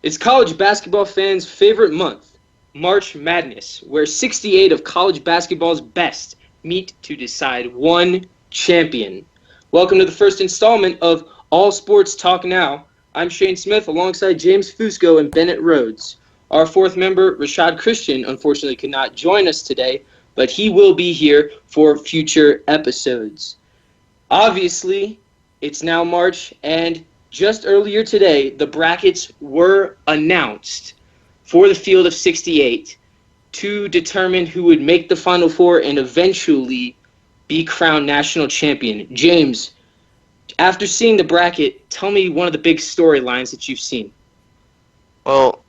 It's college basketball fans' favorite month, March Madness, where 68 of college basketball's best meet to decide one champion. Welcome to the first installment of All Sports Talk Now. I'm Shane Smith alongside James Fusco and Bennett Rhodes. Our fourth member, Rashad Christian, unfortunately could not join us today, but he will be here for future episodes. Obviously, it's now March, and just earlier today, the brackets were announced for the field of 68 to determine who would make the Final Four and eventually be crowned national champion. James, after seeing the bracket, tell me one of the big storylines that you've seen. Well,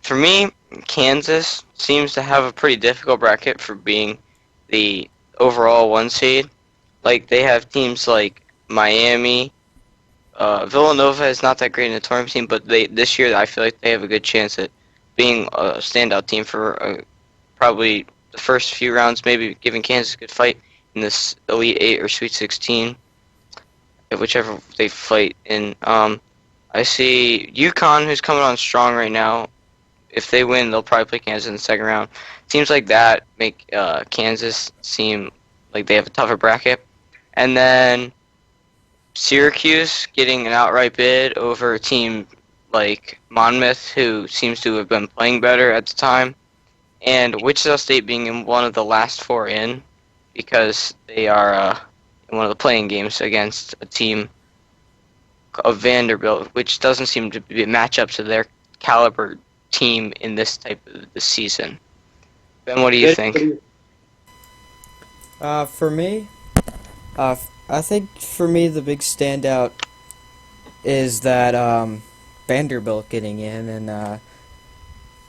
for me, Kansas seems to have a pretty difficult bracket for being the overall one seed. Like, they have teams like Miami. Villanova is not that great in the tournament team, but this year I feel like they have a good chance at being a standout team for probably the first few rounds, maybe giving Kansas a good fight in this Elite 8 or Sweet 16, whichever they fight in. I see UConn, who's coming on strong right now. If they win, they'll probably play Kansas in the second round. Teams like that make Kansas seem like they have a tougher bracket. And then Syracuse getting an outright bid over a team like Monmouth, who seems to have been playing better at the time. And Wichita State being in one of the last four in, because they are in one of the playing games against a team of Vanderbilt, which doesn't seem to be a matchup to their caliber team in this type of the season. Ben, what do you think? For me, I think for me the big standout is that Vanderbilt getting in, and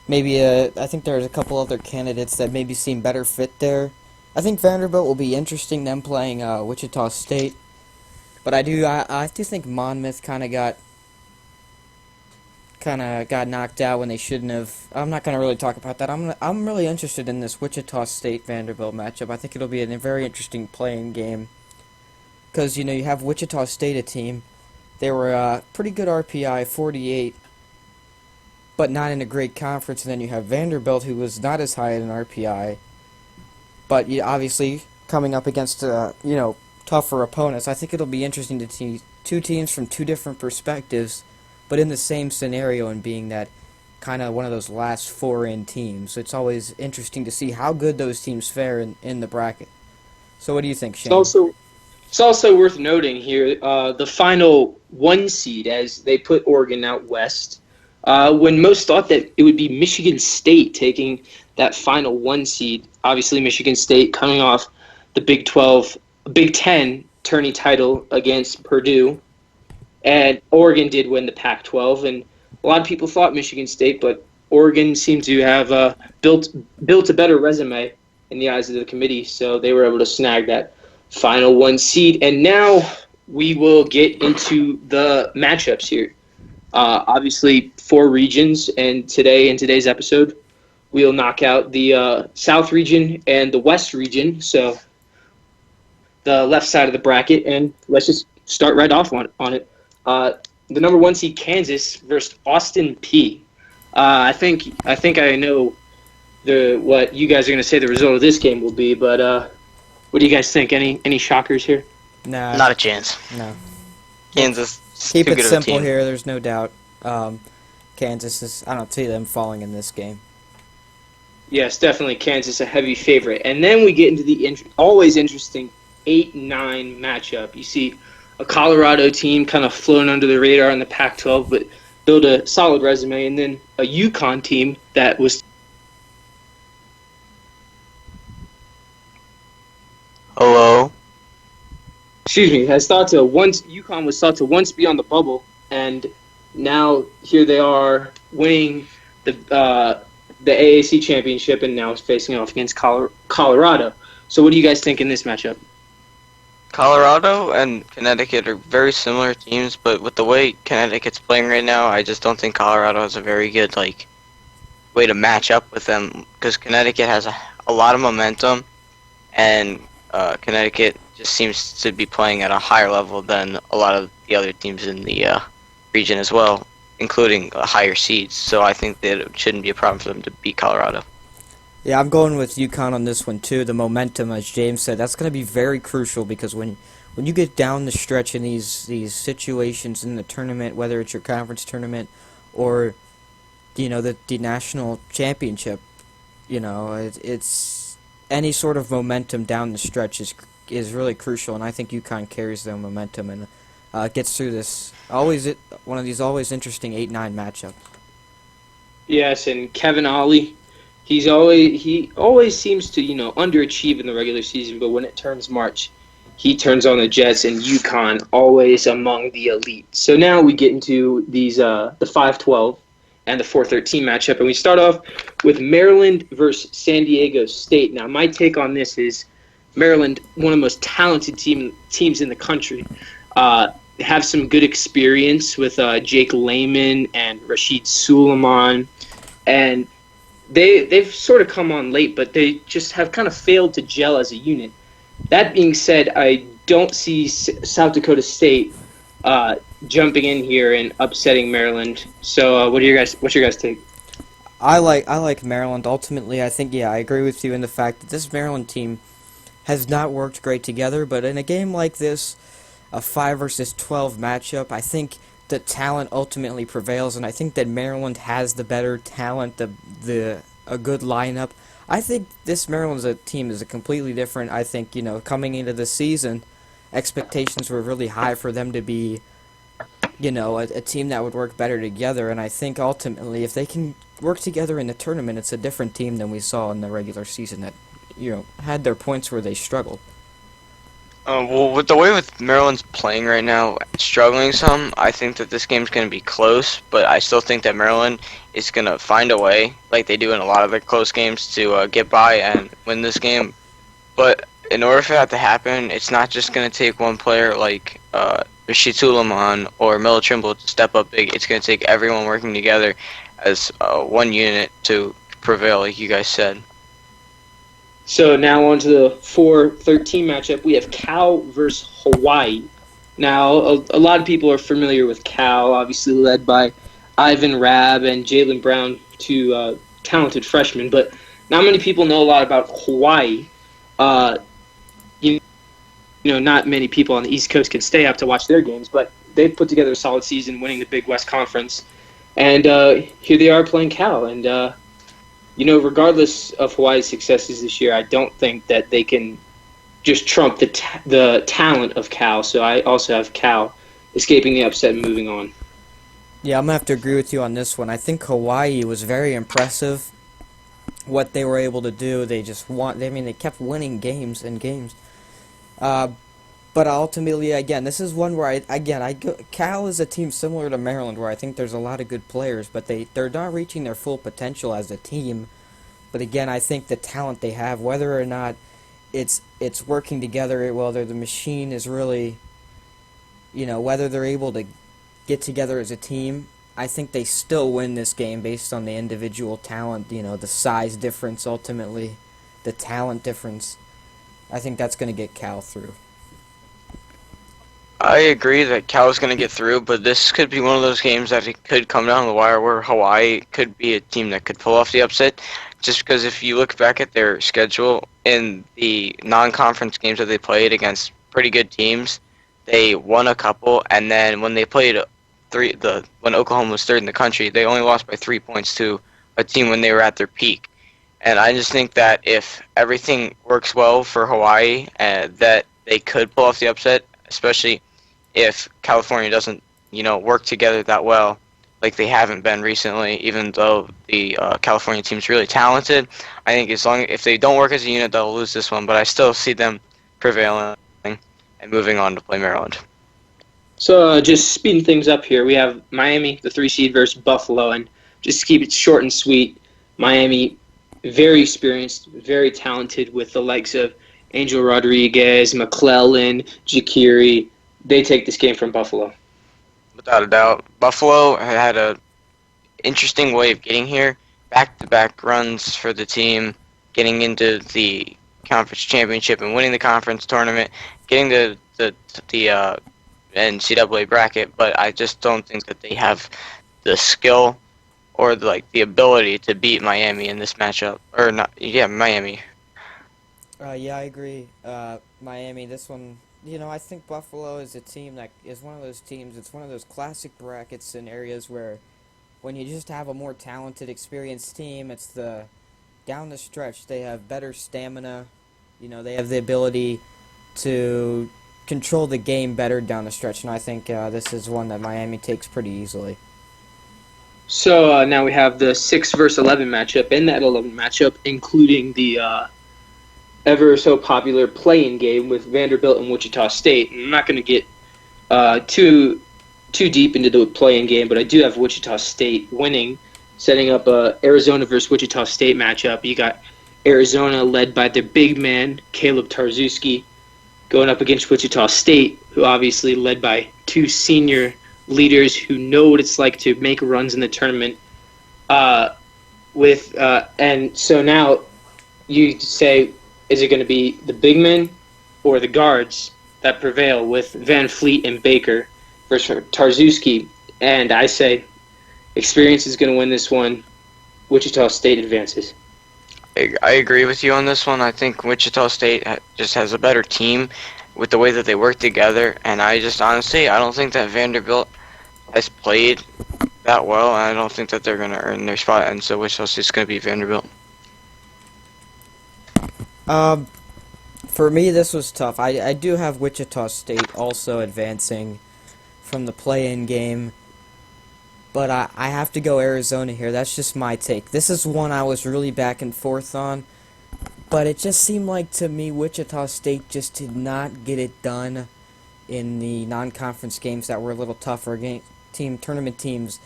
maybe I think there's a couple other candidates that maybe seem better fit there. I think Vanderbilt will be interesting, them playing Wichita State, but I do think Monmouth kind of got knocked out when they shouldn't have. I'm not going to really talk about that. I'm really interested in this Wichita State Vanderbilt matchup. I think it'll be a very interesting playing game. Because, you have Wichita State, a team. They were pretty good RPI, 48, but not in a great conference. And then you have Vanderbilt, who was not as high in RPI, but obviously coming up against, tougher opponents. I think it'll be interesting to see two teams from two different perspectives, but in the same scenario, and being that kind of one of those last four-in teams. It's always interesting to see how good those teams fare in the bracket. So what do you think, Shane? It's also worth noting here the final one seed, as they put Oregon out west, when most thought that it would be Michigan State taking that final one seed. Obviously, Michigan State coming off the Big 10 tourney title against Purdue, and Oregon did win the Pac-12, and a lot of people thought Michigan State, but Oregon seemed to have built a better resume in the eyes of the committee, so they were able to snag that final one seed. And now we will get into the matchups here. Obviously, four regions, and in today's episode, we'll knock out the South region and the West region, so the left side of the bracket, and let's just start right off on it. The number one seed, Kansas, versus Austin Peay. I think I know what you guys are going to say the result of this game will be, but what do you guys think? Any shockers here? Nah, Not a chance. No. Kansas. Keep too it good of a simple team. here. There's no doubt. Kansas is. I don't see them falling in this game. Yes, definitely Kansas a heavy favorite. And then we get into the always interesting 8-9 matchup. You see a Colorado team kind of flown under the radar in the Pac-12, but build a solid resume, and then a UConn team that was. Hello? Excuse me, UConn was thought to once be on the bubble, and now here they are winning the AAC championship, and now facing off against Colorado. So what do you guys think in this matchup? Colorado and Connecticut are very similar teams, but with the way Connecticut's playing right now, I just don't think Colorado has a very good way to match up with them, because Connecticut has a lot of momentum, and Connecticut just seems to be playing at a higher level than a lot of the other teams in the region as well. including higher seeds. So I think that it shouldn't be a problem for them to beat Colorado. Yeah, I'm going with UConn on this one too. The momentum, as James said, that's going to be very crucial because when you get down the stretch in these situations in the tournament, whether it's your conference tournament or the national championship, it's any sort of momentum down the stretch is really crucial, and I think UConn carries their momentum and gets through this one of these always interesting 8-9 matchups. Yes, and Kevin Ollie, he always seems to underachieve in the regular season, but when it turns March, he turns on the Jets, and UConn always among the elite. So now we get into these the 5-12 and the 4-13 matchup, and we start off with Maryland versus San Diego State. Now my take on this is Maryland, one of the most talented teams in the country. Have some good experience with Jake Layman and Rashid Suleiman, and they've sort of come on late, but they just have kind of failed to gel as a unit. That being said, I don't see South Dakota State jumping in here and upsetting Maryland. So, what's your guys' take? I like Maryland. Ultimately, I think I agree with you in the fact that this Maryland team has not worked great together. But in a game like this, a 5 versus 12 matchup, I think the talent ultimately prevails, and I think that Maryland has the better talent, a good lineup. I think this Maryland's team is a completely different. I think coming into the season, expectations were really high for them to be, a team that would work better together. And I think ultimately, if they can work together in the tournament, it's a different team than we saw in the regular season that had their points where they struggled. Well, with the way Maryland's playing right now, struggling some, I think that this game's going to be close, but I still think that Maryland is going to find a way, like they do in a lot of their close games, to get by and win this game. But in order for that to happen, it's not just going to take one player like Rashid Suleiman or Miller Trimble to step up big. It's going to take everyone working together as one unit to prevail, like you guys said. So now on to the 4-13 matchup. We have Cal versus Hawaii. Now, a lot of people are familiar with Cal, obviously led by Ivan Rabb and Jalen Brown, two talented freshmen, but not many people know a lot about Hawaii. Not many people on the East Coast can stay up to watch their games, but they've put together a solid season, winning the Big West Conference. And here they are playing Cal, and regardless of Hawaii's successes this year, I don't think that they can just trump the talent of Cal. So I also have Cal escaping the upset and moving on. Yeah, I'm going to have to agree with you on this one. I think Hawaii was very impressive, what they were able to do. They kept winning games and games. But ultimately, again, this is one where Cal is a team similar to Maryland, where I think there's a lot of good players, but they're not reaching their full potential as a team. But again, I think the talent they have, whether or not it's working together, whether the machine is really, whether they're able to get together as a team, I think they still win this game based on the individual talent, the size difference ultimately, the talent difference. I think that's going to get Cal through. I agree that Cal is going to get through, but this could be one of those games that it could come down the wire where Hawaii could be a team that could pull off the upset. Just because if you look back at their schedule in the non-conference games that they played against pretty good teams, they won a couple, and then when they played when Oklahoma was third in the country, they only lost by 3 points to a team when they were at their peak. And I just think that if everything works well for Hawaii, that they could pull off the upset, especially if California doesn't, work together that well, like they haven't been recently. Even though the California team's really talented, I think if they don't work as a unit, they'll lose this one. But I still see them prevailing and moving on to play Maryland. So just speeding things up here, we have Miami, the 3 seed, versus Buffalo, and just to keep it short and sweet, Miami, very experienced, very talented, with the likes of Angel Rodriguez, McClellan, Jakiri. They take this game from Buffalo. Without a doubt. Buffalo had a interesting way of getting here. Back-to-back runs for the team, getting into the conference championship and winning the conference tournament, getting the NCAA bracket, but I just don't think that they have the skill or the ability to beat Miami in this matchup. Or not, yeah, Miami. Yeah, I agree. Miami, this one, I think Buffalo is a team that is one of those teams. It's one of those classic brackets in areas where when you just have a more talented, experienced team, it's the down the stretch. They have better stamina. They have the ability to control the game better down the stretch, and I think this is one that Miami takes pretty easily. So now we have the 6 versus 11 matchup, and that 11 matchup, including the ever so popular play-in game with Vanderbilt and Wichita State. And I'm not going to get too deep into the play-in game, but I do have Wichita State winning, setting up a Arizona versus Wichita State matchup. You got Arizona led by their big man, Caleb Tarczewski, going up against Wichita State, who obviously led by 2 senior leaders who know what it's like to make runs in the tournament. And so now you say, is it going to be the big men or the guards that prevail with Van Fleet and Baker versus Tarczewski? And I say experience is going to win this one. Wichita State advances. I agree with you on this one. I think Wichita State just has a better team with the way that they work together. And I just honestly, I don't think that Vanderbilt has played that well. And I don't think that they're going to earn their spot. And so Wichita State's going to beat Vanderbilt. For me, this was tough. I do have Wichita State also advancing from the play-in game, but I have to go Arizona here. That's just my take. This is one I was really back and forth on, but it just seemed like to me Wichita State just did not get it done in the non-conference games that were a little tougher. Tournament teams,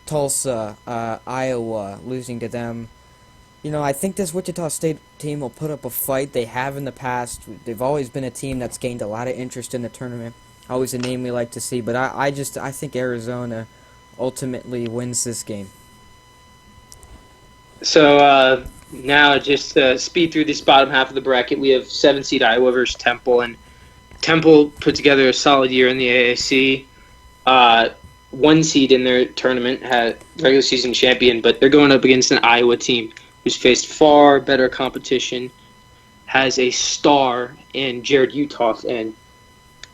Tulsa, Iowa, losing to them. I think this Wichita State team will put up a fight. They have in the past. They've always been a team that's gained a lot of interest in the tournament. Always a name we like to see. But I think Arizona ultimately wins this game. So now just speed through this bottom half of the bracket. We have 7 seed Iowa versus Temple. And Temple put together a solid year in the AAC. 1 seed in their tournament, had regular season champion, but they're going up against an Iowa team who's faced far better competition, has a star in Jared Uthoff, and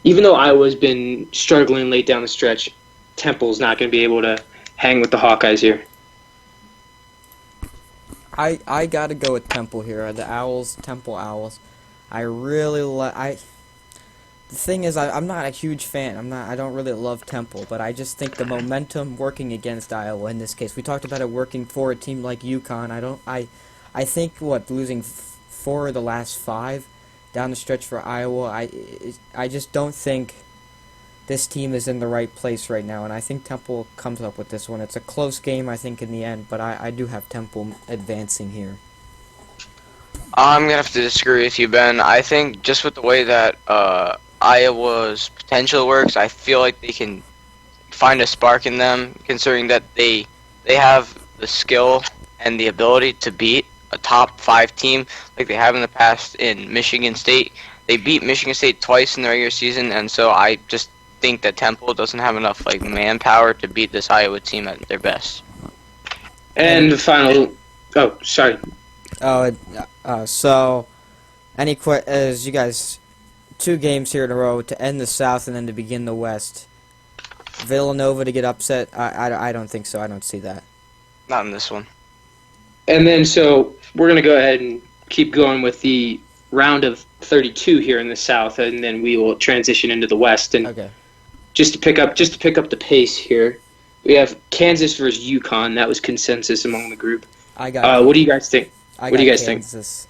even though Iowa's been struggling late down the stretch, Temple's not going to be able to hang with the Hawkeyes here. I got to go with Temple here. The Owls, Temple Owls. I really The thing is, I'm not a huge fan. I don't really love Temple, but I just think the momentum working against Iowa in this case. We talked about it working for a team like UConn. I think losing 4 of the last 5 down the stretch for Iowa. I just don't think this team is in the right place right now, and I think Temple comes up with this one. It's a close game, I think, in the end, but I do have Temple advancing here. I'm going to have to disagree with you, Ben. I think just with the way that Iowa's potential works, I feel like they can find a spark in them, considering that they have the skill and the ability to beat a top 5 team like they have in the past in Michigan State. They beat Michigan State twice in the regular season, and so I just think that Temple doesn't have enough manpower to beat this Iowa team at their best. And the final... Oh, sorry. So, as you guys... 2 games here in a row to end the South and then to begin the West. Villanova to get upset? I don't think so. I don't see that. Not in this one. And then so we're going to go ahead and keep going with the round of 32 here in the South, and then we will transition into the West. And okay. Just to pick up the pace here, we have Kansas versus UConn. That was consensus among the group. I got. What do you guys think? What do you guys think?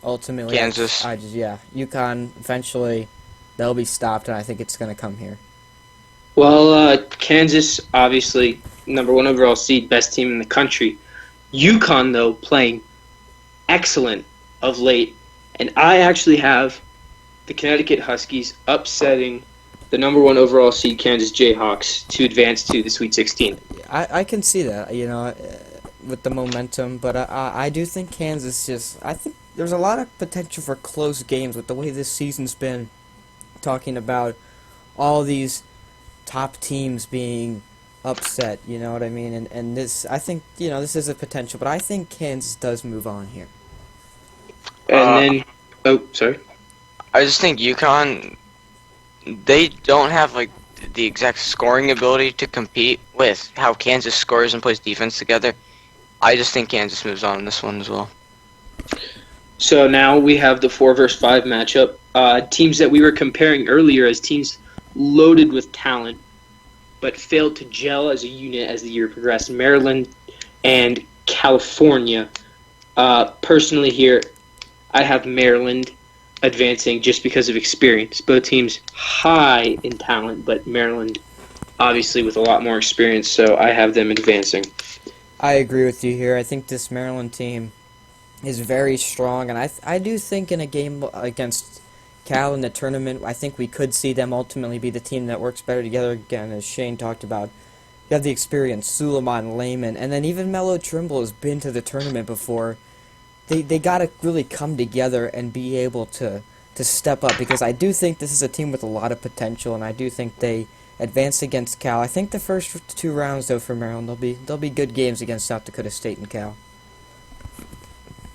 Ultimately, Kansas. UConn eventually. They'll be stopped, and I think it's going to come here. Well, Kansas, obviously, number 1 overall seed, best team in the country. UConn, though, playing excellent of late. And I actually have the Connecticut Huskies upsetting the number 1 overall seed, Kansas Jayhawks, to advance to the Sweet 16. I can see that, with the momentum. But I do think Kansas I think there's a lot of potential for close games with the way this season's been. Talking about all these top teams being upset, you know what I mean? And this, I think, this is a potential, but I think Kansas does move on here. And then, oh, sorry. I just think UConn, they don't have like the exact scoring ability to compete with how Kansas scores and plays defense together. I just think Kansas moves on in this one as well. So now we have the 4 versus 5 matchup. Teams that we were comparing earlier as teams loaded with talent, but failed to gel as a unit as the year progressed. Maryland and California. Personally here, I have Maryland advancing just because of experience. Both teams high in talent, but Maryland obviously with a lot more experience, so I have them advancing. I agree with you here. I think this Maryland team is very strong, and I do think in a game against Cal in the tournament, I think we could see them ultimately be the team that works better together again, as Shane talked about. You have the experience, Suleiman, Lehman, and then even Melo Trimble has been to the tournament before. They got to really come together and be able to step up, because I do think this is a team with a lot of potential, and I do think they advance against Cal. I think the first 2 rounds, though, for Maryland, they'll be good games against South Dakota State and Cal.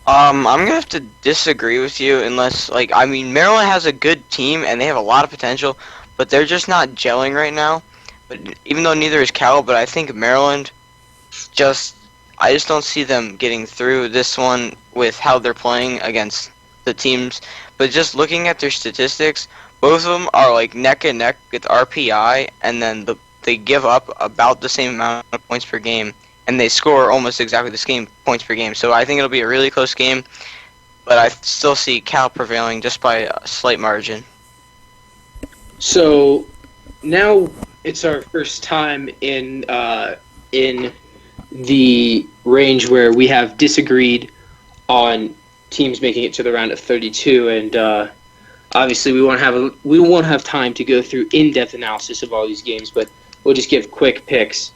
I'm gonna have to disagree with you unless, Maryland has a good team and they have a lot of potential, but they're just not gelling right now. But even though neither is Cal, but I think Maryland I just don't see them getting through this one with how they're playing against the teams. But just looking at their statistics, both of them are like neck and neck with RPI, and then they give up about the same amount of points per game, and they score almost exactly the same points per game. So I think it'll be a really close game, but I still see Cal prevailing just by a slight margin. So now it's our first time in the range where we have disagreed on teams making it to the round of 32, and obviously we won't have time to go through in-depth analysis of all these games, but we'll just give quick picks.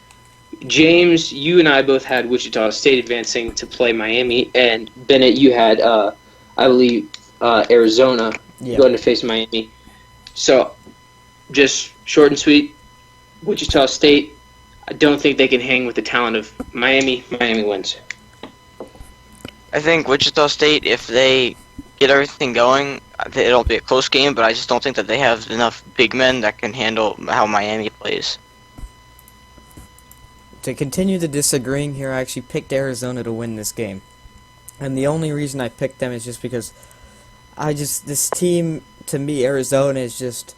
James, you and I both had Wichita State advancing to play Miami, and Bennett, you had, I believe, Arizona going to face Miami. So, just short and sweet, Wichita State, I don't think they can hang with the talent of Miami. Miami wins. I think Wichita State, if they get everything going, it'll be a close game, but I just don't think that they have enough big men that can handle how Miami plays. To continue the disagreeing here, I actually picked Arizona to win this game. And the only reason I picked them is just because this team, to me, Arizona is just,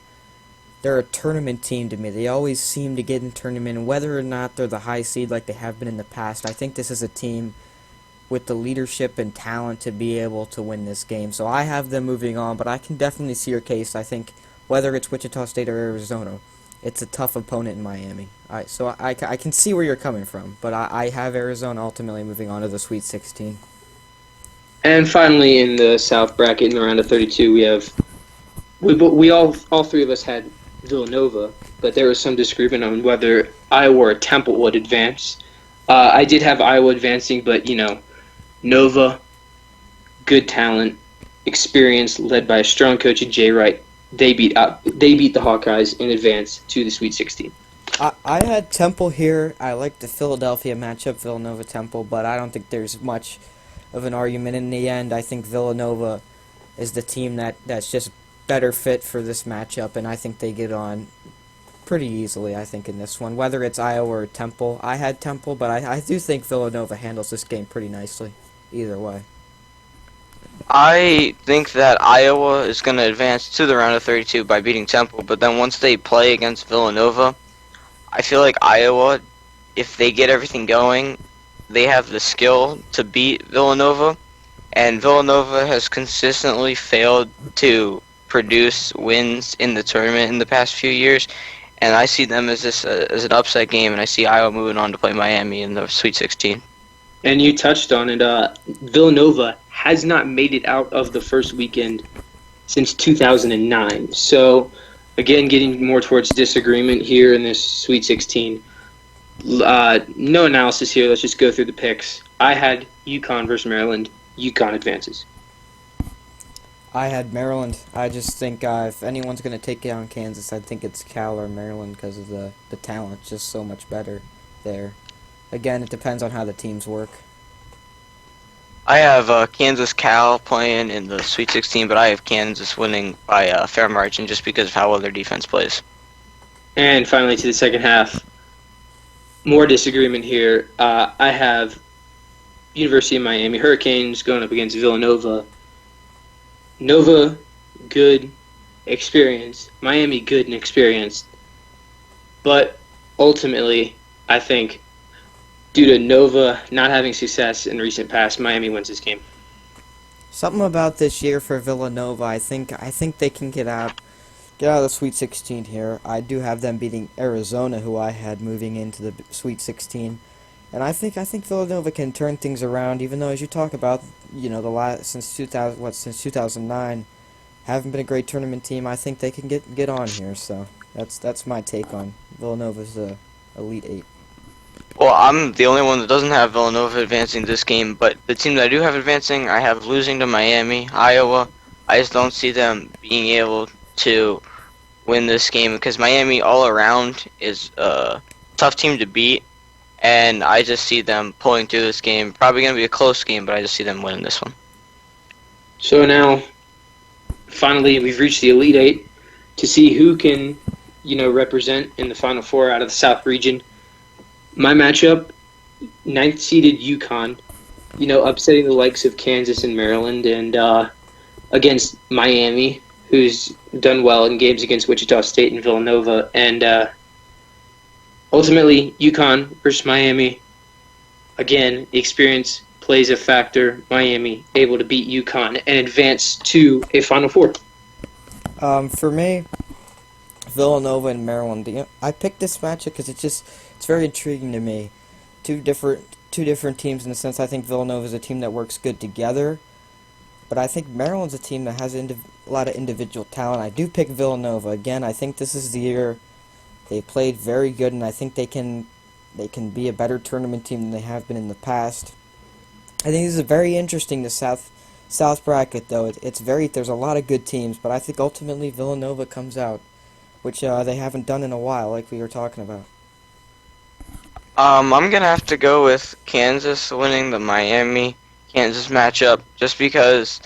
they're a tournament team to me. They always seem to get in tournament, and whether or not they're the high seed like they have been in the past, I think this is a team with the leadership and talent to be able to win this game. So I have them moving on, but I can definitely see your case. I think whether it's Wichita State or Arizona, it's a tough opponent in Miami. So I can see where you're coming from, but I have Arizona ultimately moving on to the Sweet 16. And finally, in the South bracket, in the round of 32, we all three of us had Villanova, but there was some disagreement on whether Iowa or Temple would advance. I did have Iowa advancing, but Nova, good talent, experience, led by a strong coach in Jay Wright. They beat the Hawkeyes in advance to the Sweet 16. I had Temple here. I like the Philadelphia matchup, Villanova-Temple, but I don't think there's much of an argument in the end. I think Villanova is the team that's just better fit for this matchup, and I think they get on pretty easily, I think, in this one. Whether it's Iowa or Temple, I had Temple, but I do think Villanova handles this game pretty nicely, either way. I think that Iowa is going to advance to the round of 32 by beating Temple, but then once they play against Villanova, I feel like Iowa, if they get everything going, they have the skill to beat Villanova, and Villanova has consistently failed to produce wins in the tournament in the past few years, and I see them as as an upset game, and I see Iowa moving on to play Miami in the Sweet 16. And you touched on it, Villanova has not made it out of the first weekend since 2009. So, again, getting more towards disagreement here in this Sweet 16. No analysis here. Let's just go through the picks. I had UConn versus Maryland. UConn advances. I had Maryland. I just think if anyone's going to take down Kansas, I think it's Cal or Maryland because of the talent. Just so much better there. Again, it depends on how the teams work. I have Kansas Cal playing in the Sweet 16, but I have Kansas winning by a fair margin just because of how well their defense plays. And finally, to the second half, more disagreement here. I have University of Miami Hurricanes going up against Villanova. Nova, good, experienced. Miami, good and experienced. But ultimately, I think due to Nova not having success in recent past, Miami wins this game. Something about this year for Villanova, I think they can get out of the Sweet 16 here. I do have them beating Arizona, who I had moving into the Sweet 16. And I think Villanova can turn things around, even though, as you talk about, since 2009, haven't been a great tournament team. I think they can get on here. So that's my take on Villanova's Elite Eight. Well, I'm the only one that doesn't have Villanova advancing this game, but the team that I do have advancing, I have losing to Miami, Iowa. I just don't see them being able to win this game because Miami all around is a tough team to beat, and I just see them pulling through this game. Probably going to be a close game, but I just see them winning this one. So now, finally, we've reached the Elite Eight to see who can, represent in the Final Four out of the South region. My matchup, 9th seeded UConn, upsetting the likes of Kansas and Maryland, and against Miami, who's done well in games against Wichita State and Villanova, and ultimately UConn versus Miami. Again, the experience plays a factor. Miami able to beat UConn and advance to a Final Four. For me, Villanova and Maryland. I picked this matchup because it's very intriguing to me. Two different teams in the sense I think Villanova is a team that works good together, but I think Maryland's a team that has a lot of individual talent. I do pick Villanova again. I think this is the year they played very good, and I think they can be a better tournament team than they have been in the past. I think this is very interesting. The South bracket though, there's a lot of good teams, but I think ultimately Villanova comes out, which they haven't done in a while, like we were talking about. I'm going to have to go with Kansas winning the Miami-Kansas matchup just because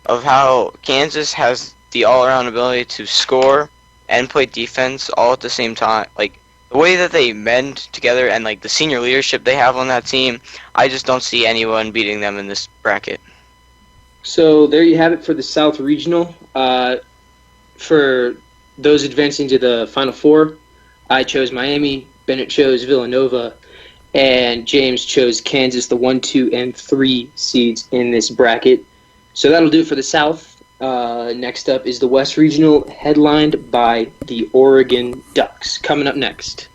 of how Kansas has the all-around ability to score and play defense all at the same time. Like, the way that they mend together and, the senior leadership they have on that team, I just don't see anyone beating them in this bracket. So there you have it for the South Regional. For those advancing to the Final Four, I chose Miami, Bennett chose Villanova, and James chose Kansas, the 1, 2, and 3 seeds in this bracket. So that'll do it for the South. Next up is the West Regional, headlined by the Oregon Ducks. Coming up next.